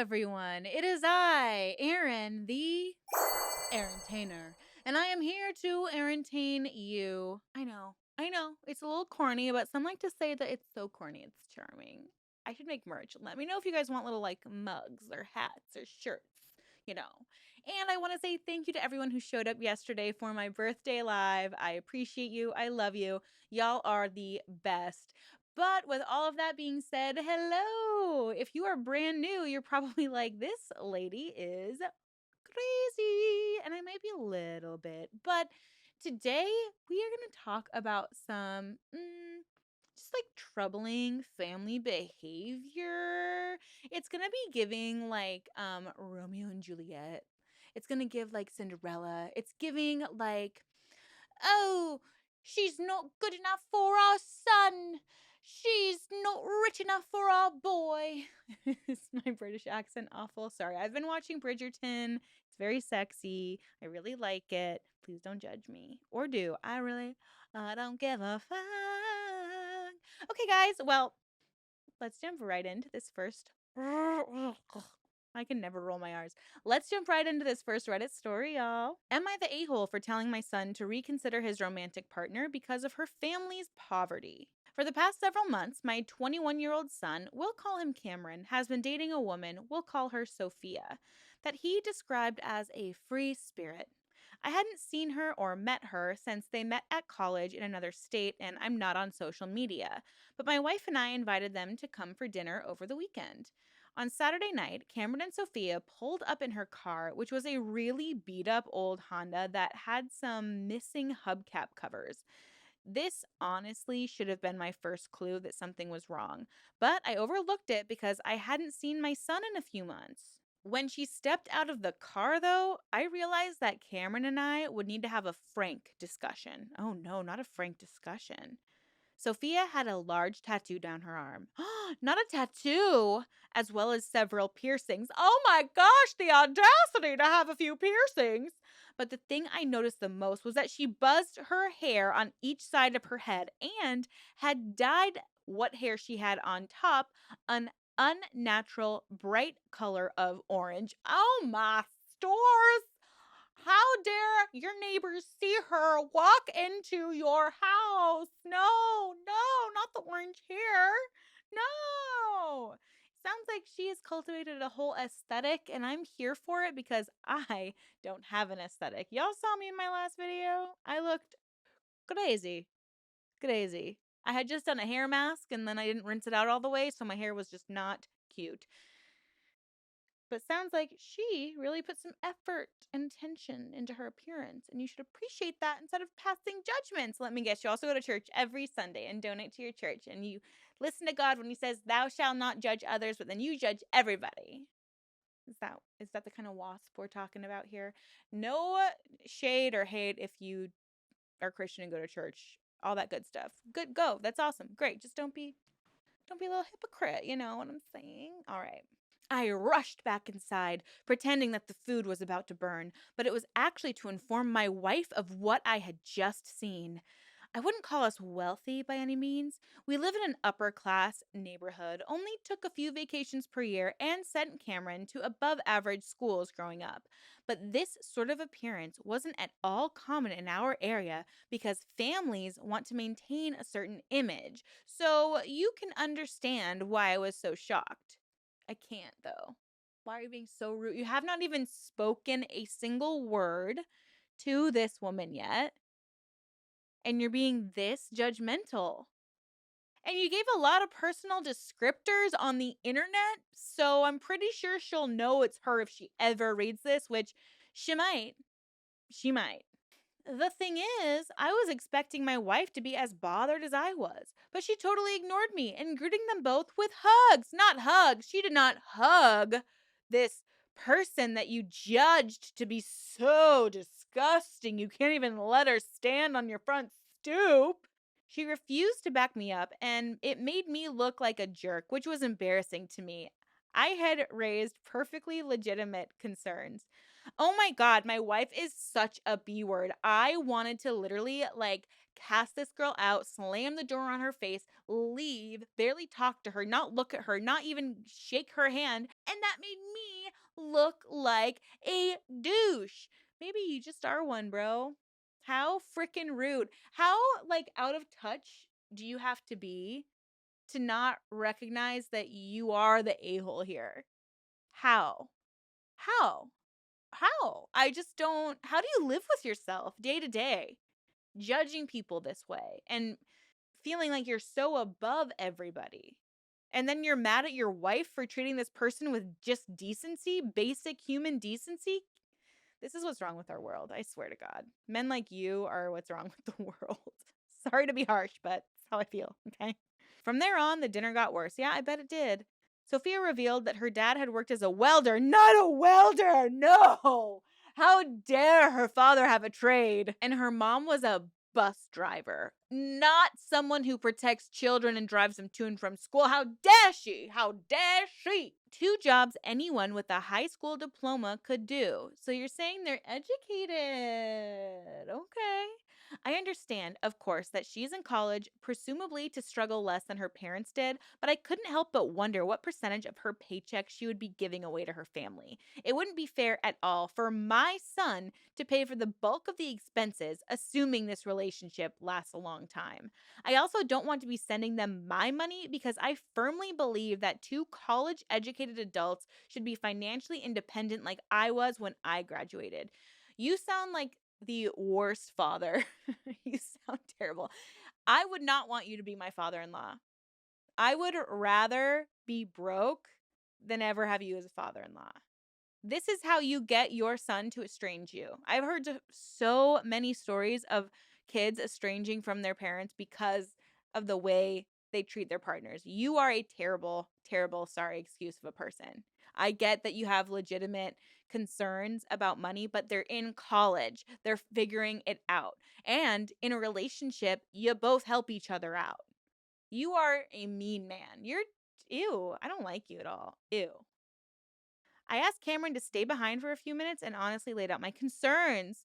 everyone. It is I, Erin, the Erintainer, and I am here to Erintain you. I know, it's a little corny, but some like to say that it's so corny, it's charming. I should make merch. Let me know if you guys want little like mugs or hats or shirts, you know. And I want to say thank you to everyone who showed up yesterday for my birthday live. I appreciate you. I love you. Y'all are the best. But with all of that being said, hello. If you are brand new, you're probably like, this lady is crazy. And I might be a little bit. But today we are going to talk about some just like troubling family behavior. It's going to be giving like Romeo and Juliet. It's going to give like Cinderella. It's giving like, oh, she's not good enough for our son. She's not rich enough for our boy. Is my British accent awful? Sorry. I've been watching Bridgerton. It's very sexy. I really like it. Please don't judge me. Or do. I don't give a fuck. Okay, guys. Well, let's jump right into this first. I can never roll my R's. Let's jump right into this first Reddit story, y'all. Am I the a-hole for telling my son to reconsider his romantic partner because of her family's poverty? For the past several months, my 21-year-old son, we'll call him Cameron, has been dating a woman, we'll call her Sophia, that he described as a free spirit. I hadn't seen her or met her since they met at college in another state, and I'm not on social media. But my wife and I invited them to come for dinner over the weekend. On Saturday night, Cameron and Sophia pulled up in her car, which was a really beat up old Honda that had some missing hubcap covers. This honestly should have been my first clue that something was wrong, but I overlooked it because I hadn't seen my son in a few months. When she stepped out of the car, though, I realized that Cameron and I would need to have a frank discussion. Oh no, not a frank discussion. Sophia had a large tattoo down her arm. Not a tattoo, as well as several piercings. Oh my gosh, the audacity to have a few piercings! But the thing I noticed the most was that she buzzed her hair on each side of her head and had dyed what hair she had on top an unnatural bright color of orange. Oh my stores! How dare your neighbors see her walk into your house? No, no, not the orange hair. No. Sounds like she has cultivated a whole aesthetic, and I'm here for it because I don't have an aesthetic. Y'all saw me in my last video. I looked crazy. Crazy. I had just done a hair mask, and then I didn't rinse it out all the way, so my hair was just not cute. But sounds like she really put some effort and attention into her appearance, and you should appreciate that instead of passing judgments. Let me guess, you also go to church every Sunday and donate to your church, and you listen to God when he says, "Thou shalt not judge others," but then you judge everybody. Is that the kind of wasp we're talking about here? No shade or hate if you are Christian and go to church. All that good stuff. Good, go. That's awesome. Great. Just don't be a little hypocrite, you know what I'm saying? All right. I rushed back inside, pretending that the food was about to burn, but it was actually to inform my wife of what I had just seen. I wouldn't call us wealthy by any means. We live in an upper class neighborhood, only took a few vacations per year, and sent Cameron to above average schools growing up. But this sort of appearance wasn't at all common in our area because families want to maintain a certain image. So you can understand why I was so shocked. I can't, though. Why are you being so rude? You have not even spoken a single word to this woman yet, and you're being this judgmental. And you gave a lot of personal descriptors on the internet, so I'm pretty sure she'll know it's her if she ever reads this, which she might. She might. The thing is, I was expecting my wife to be as bothered as I was, but she totally ignored me and greeting them both with hugs. Not hugs. She did not hug this person that you judged to be so disgusting you can't even let her stand on your front stoop. She refused to back me up, and it made me look like a jerk, which was embarrassing to me. I had raised perfectly legitimate concerns. Oh my God, my wife is such a B word. I wanted to literally like cast this girl out, slam the door on her face, leave, barely talk to her, not look at her, not even shake her hand. And that made me look like a douche. Maybe you just are one, bro. How freaking rude. How, like, out of touch do you have to be to not recognize that you are the a-hole here? How? How? How? I just don't. How do you live with yourself day to day, judging people this way and feeling like you're so above everybody? And then you're mad at your wife for treating this person with just decency, basic human decency? This is what's wrong with our world. I swear to God. Men like you are what's wrong with the world. Sorry to be harsh, but that's how I feel, okay? From there on, the dinner got worse. Yeah, I bet it did. Sophia revealed that her dad had worked as a welder. Not a welder! No! How dare her father have a trade? And her mom was a bus driver, not someone who protects children and drives them to and from school. How dare she? How dare she? Two jobs anyone with a high school diploma could do. So you're saying they're educated. Okay. I understand, of course, that she's in college, presumably to struggle less than her parents did, but I couldn't help but wonder what percentage of her paycheck she would be giving away to her family. It wouldn't be fair at all for my son to pay for the bulk of the expenses, assuming this relationship lasts a long time. I also don't want to be sending them my money because I firmly believe that two college educated adults should be financially independent like I was when I graduated. You sound like the worst father. You sound terrible. I would not want you to be my father in law. I would rather be broke than ever have you as a father in law. This is how you get your son to estrange you. I've heard so many stories of kids estranging from their parents because of the way they treat their partners. You are a terrible, terrible, sorry excuse of a person. I get that you have legitimate concerns about money, but they're in college. They're figuring it out. And in a relationship, you both help each other out. You are a mean man. You're, ew, I don't like you at all. Ew. I asked Cameron to stay behind for a few minutes and honestly laid out my concerns.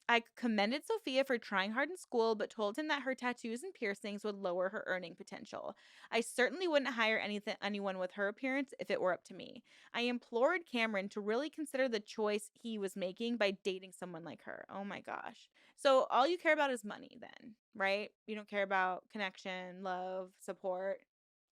I commended Sophia for trying hard in school, but told him that her tattoos and piercings would lower her earning potential. I certainly wouldn't hire anyone with her appearance if it were up to me. I implored Cameron to really consider the choice he was making by dating someone like her. Oh my gosh. So all you care about is money then, right? You don't care about connection, love, support.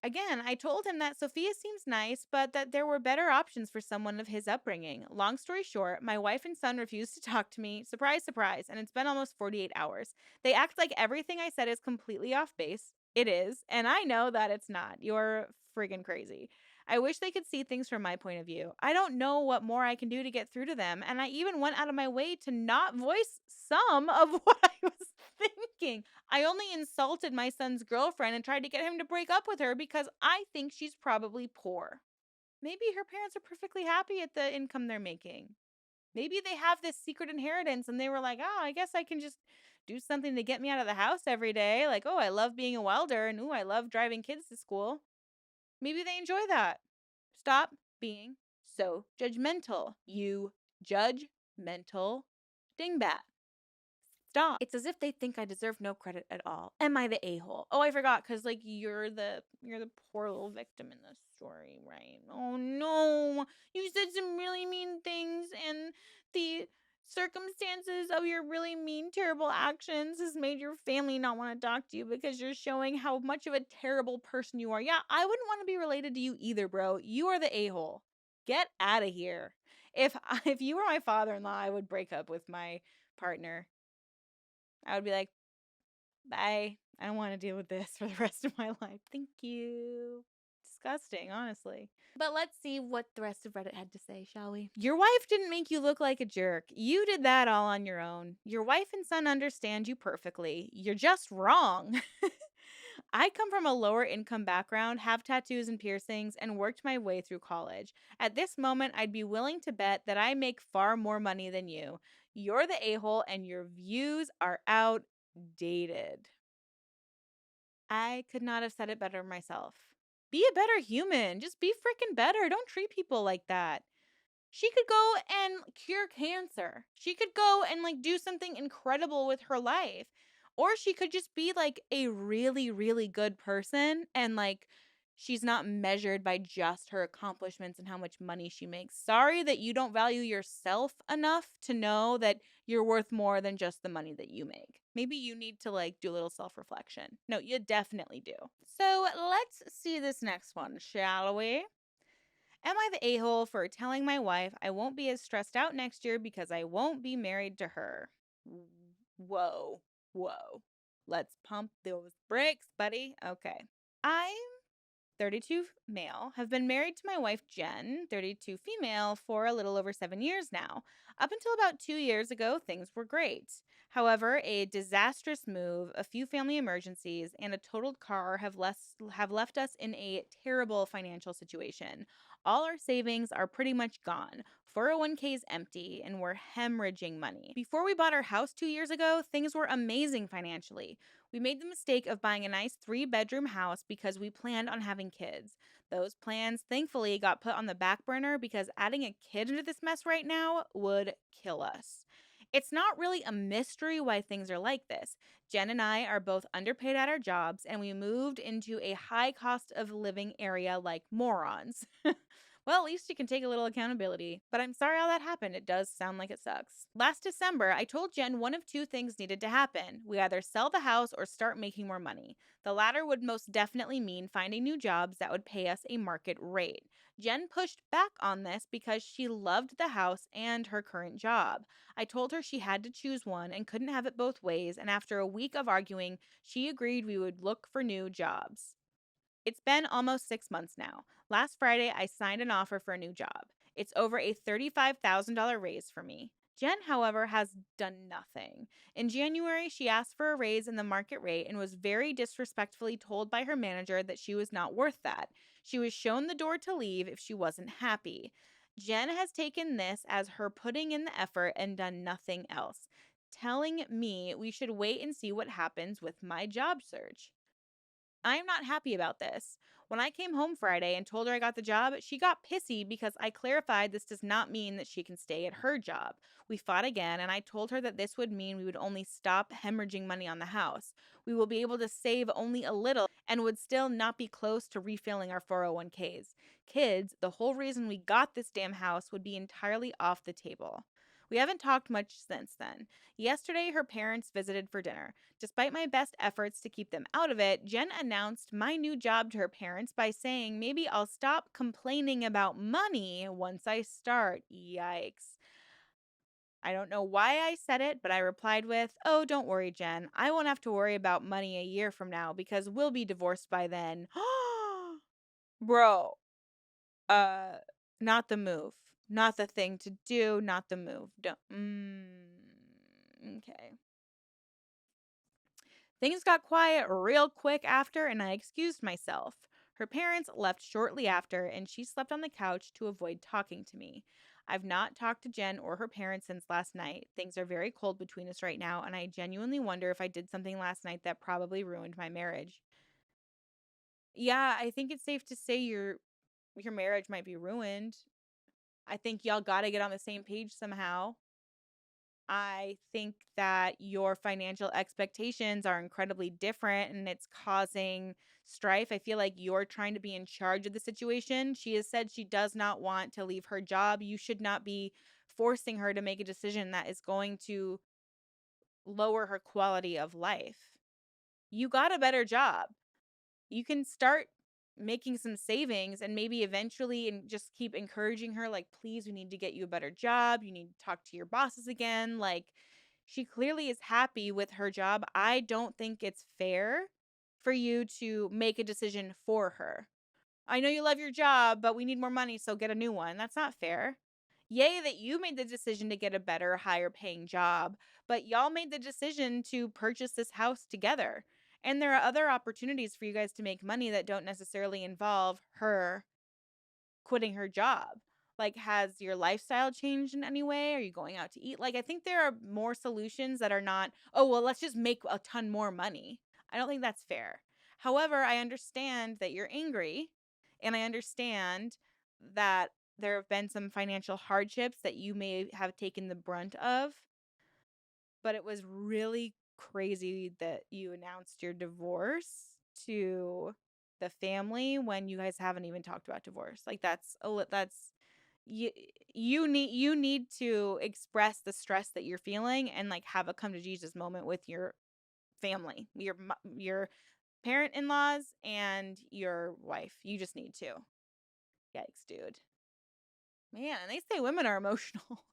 Again, I told him that Sophia seems nice, but that there were better options for someone of his upbringing. Long story short, my wife and son refused to talk to me. Surprise, surprise. And it's been almost 48 hours. They act like everything I said is completely off base. It is. And I know that it's not. You're friggin' crazy. I wish they could see things from my point of view. I don't know what more I can do to get through to them. And I even went out of my way to not voice some of what I was thinking. I only insulted my son's girlfriend and tried to get him to break up with her because I think she's probably poor. Maybe her parents are perfectly happy at the income they're making. Maybe they have this secret inheritance and they were like, oh, I guess I can just do something to get me out of the house every day. Like, oh, I love being a welder and oh, I love driving kids to school. Maybe they enjoy that. Stop being so judgmental, you judgmental dingbat. Stop. It's as if they think I deserve no credit at all. Am I the a-hole? Oh, I forgot, because like you're the poor little victim in this story, right? Oh no. You said some really mean things and the circumstances of your really mean, terrible actions has made your family not want to talk to you because you're showing how much of a terrible person you are. Yeah, I wouldn't want to be related to you either, bro. You are the a-hole. Get out of here. If you were my father-in-law, I would break up with my partner. I would be like, bye. I don't want to deal with this for the rest of my life. Thank you. Disgusting, honestly. But let's see what the rest of Reddit had to say, shall we? Your wife didn't make you look like a jerk. You did that all on your own. Your wife and son understand you perfectly. You're just wrong. I come from a lower income background, have tattoos and piercings, and worked my way through college. At this moment, I'd be willing to bet that I make far more money than you. You're the a-hole and your views are outdated. I could not have said it better myself. Be a better human. Just be freaking better. Don't treat people like that. She could go and cure cancer. She could go and like do something incredible with her life. Or she could just be like a really, really good person and like she's not measured by just her accomplishments and how much money she makes. Sorry that you don't value yourself enough to know that you're worth more than just the money that you make. Maybe you need to like do a little self reflection. No, you definitely do. So let's see this next one, shall we? Am I the a hole for telling my wife I won't be as stressed out next year because I won't be married to her? Whoa, whoa. Let's pump those brakes, buddy. Okay. I 32 male, have been married to my wife Jen, 32 female, for a little over 7 years now. Up until about 2 years ago, things were great. However, a disastrous move, a few family emergencies, and a totaled car have left us in a terrible financial situation. All our savings are pretty much gone. 401k is empty, and we're hemorrhaging money. Before we bought our house 2 years ago, things were amazing financially. We made the mistake of buying a nice 3 bedroom house because we planned on having kids. Those plans, thankfully, got put on the back burner because adding a kid into this mess right now would kill us. It's not really a mystery why things are like this. Jen and I are both underpaid at our jobs, and we moved into a high cost of living area like morons. Well, at least you can take a little accountability. But I'm sorry how that happened. It does sound like it sucks. Last December, I told Jen one of two things needed to happen. We either sell the house or start making more money. The latter would most definitely mean finding new jobs that would pay us a market rate. Jen pushed back on this because she loved the house and her current job. I told her she had to choose one and couldn't have it both ways, and after a week of arguing, she agreed we would look for new jobs. It's been almost 6 months now. Last Friday, I signed an offer for a new job. It's over a $35,000 raise for me. Jen, however, has done nothing. In January, she asked for a raise in the market rate and was very disrespectfully told by her manager that she was not worth that. She was shown the door to leave if she wasn't happy. Jen has taken this as her putting in the effort and done nothing else, telling me we should wait and see what happens with my job search. I am not happy about this. When I came home Friday and told her I got the job, she got pissy because I clarified this does not mean that she can stay at her job. We fought again, and I told her that this would mean we would only stop hemorrhaging money on the house. We will be able to save only a little and would still not be close to refilling our 401ks. Kids, the whole reason we got this damn house, would be entirely off the table. We haven't talked much since then. Yesterday, her parents visited for dinner. Despite my best efforts to keep them out of it, Jen announced my new job to her parents by saying maybe I'll stop complaining about money once I start. Yikes. I don't know why I said it, but I replied with, "Oh, don't worry, Jen. I won't have to worry about money a year from now because we'll be divorced by then." Bro, uh, not the move. Not the thing to do, not the move. Don't. Okay. Things got quiet real quick after, and I excused myself. Her parents left shortly after, and she slept on the couch to avoid talking to me. I've not talked to Jen or her parents since last night. Things are very cold between us right now, and I genuinely wonder if I did something last night that probably ruined my marriage. Yeah, I think it's safe to say your marriage might be ruined. I think y'all got to get on the same page somehow. I think that your financial expectations are incredibly different and it's causing strife. I feel like you're trying to be in charge of the situation. She has said she does not want to leave her job. You should not be forcing her to make a decision that is going to lower her quality of life. You got a better job. You can start making some savings and maybe eventually and just keep encouraging her like, please, we need to get you a better job, you need to talk to your bosses again. Like, she clearly is happy with her job. I don't think it's fair for you to make a decision for her. I know you love your job, but we need more money, so get a new one. That's not fair. Yay that you made the decision to get a better, higher paying job, but y'all made the decision to purchase this house together. And there are other opportunities for you guys to make money that don't necessarily involve her quitting her job. Like, has your lifestyle changed in any way? Are you going out to eat? Like, I think there are more solutions that are not, oh, well, let's just make a ton more money. I don't think that's fair. However, I understand that you're angry, and I understand that there have been some financial hardships that you may have taken the brunt of, but it was really crazy that you announced your divorce to the family when you guys haven't even talked about divorce. Like that's you you need to express the stress that you're feeling and like have a come to Jesus moment with your family, your parent-in-laws and your wife. You just need to. Yikes, dude. Man, and they say women are emotional.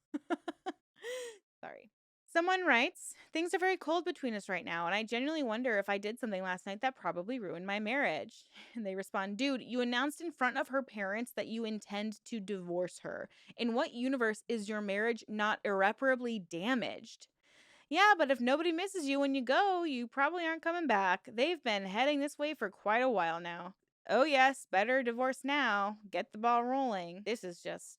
Sorry. Someone writes, things are very cold between us right now, and I genuinely wonder if I did something last night that probably ruined my marriage. And they respond, dude, you announced in front of her parents that you intend to divorce her. In what universe is your marriage not irreparably damaged? Yeah, but if nobody misses you when you go, you probably aren't coming back. They've been heading this way for quite a while now. Oh, yes, better divorce now. Get the ball rolling. This is just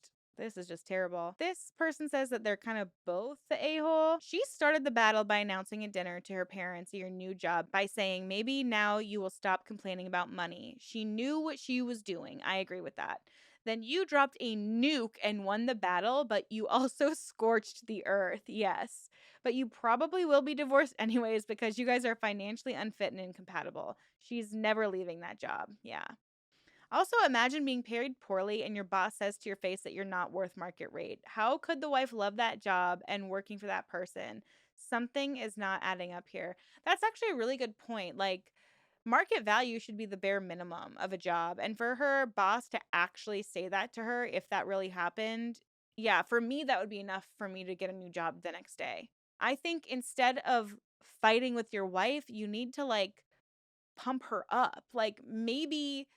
terrible. This person says that they're kind of both the a-hole. She started the battle by announcing at dinner to her parents your new job by saying, maybe now you will stop complaining about money. She knew what she was doing. I agree with that. Then you dropped a nuke and won the battle, but you also scorched the earth. Yes. But you probably will be divorced anyways because you guys are financially unfit and incompatible. She's never leaving that job. Yeah. Also, imagine being paid poorly and your boss says to your face that you're not worth market rate. How could the wife love that job and working for that person? Something is not adding up here. That's actually a really good point. Like, market value should be the bare minimum of a job. And for her boss to actually say that to her, if that really happened, yeah, for me, that would be enough for me to get a new job the next day. I think instead of fighting with your wife, you need to like pump her up. Like, maybe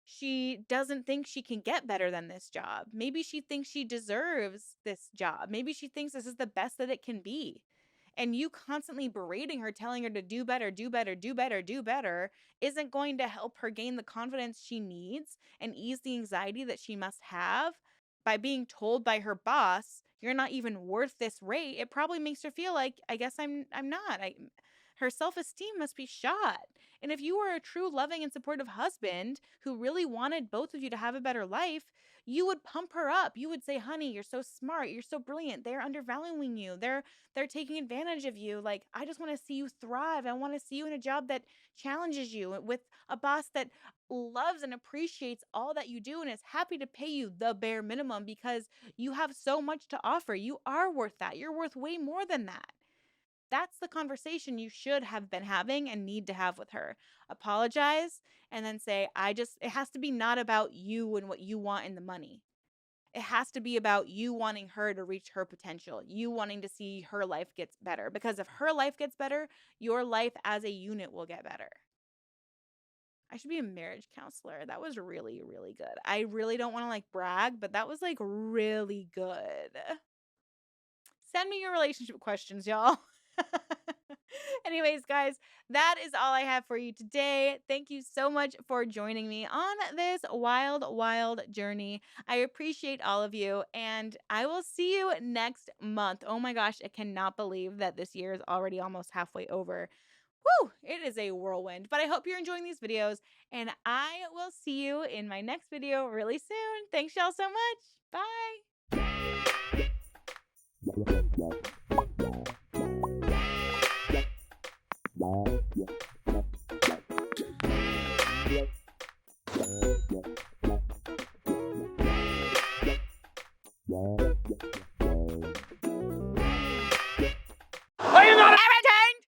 she doesn't think she can get better than this job. Maybe she thinks she deserves this job. Maybe she thinks this is the best that it can be. And you constantly berating her, telling her to do better, do better, do better, do better, isn't going to help her gain the confidence she needs and ease the anxiety that she must have by being told by her boss, you're not even worth this rate. It probably makes her feel like, I guess I'm not. Her self-esteem must be shot. And if you were a true loving and supportive husband who really wanted both of you to have a better life, you would pump her up. You would say, "Honey, you're so smart. You're so brilliant. They're undervaluing you. They're taking advantage of you. Like, I just want to see you thrive. I want to see you in a job that challenges you with a boss that loves and appreciates all that you do and is happy to pay you the bare minimum because you have so much to offer. You are worth that. You're worth way more than that." That's the conversation you should have been having and need to have with her. Apologize and then say, it has to be not about you and what you want in the money. It has to be about you wanting her to reach her potential, you wanting to see her life gets better. Because if her life gets better, your life as a unit will get better. I should be a marriage counselor. That was really, really good. I really don't want to like brag, but that was like really good. Send me your relationship questions, y'all. Anyways, guys, that is all I have for you today. Thank you so much for joining me on this wild, wild journey. I appreciate all of you, and I will see you next month. Oh my gosh, I cannot believe that this year is already almost halfway over. Woo! It is a whirlwind, but I hope you're enjoying these videos, and I will see you in my next video really soon. Thanks, y'all, so much. Bye.